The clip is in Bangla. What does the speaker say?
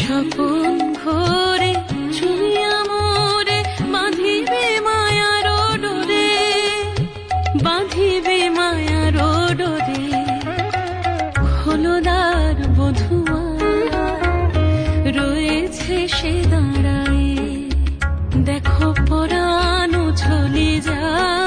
স্বপন ঘোরে চুইয়া মোরে বাঁধিবে মায়ার ডোরে, বাঁধিবে মায়ার ডোরে। খোলদার বধুয়া রয়েছে সে দাঁড়ায়, দেখো পরানো চলে যায়।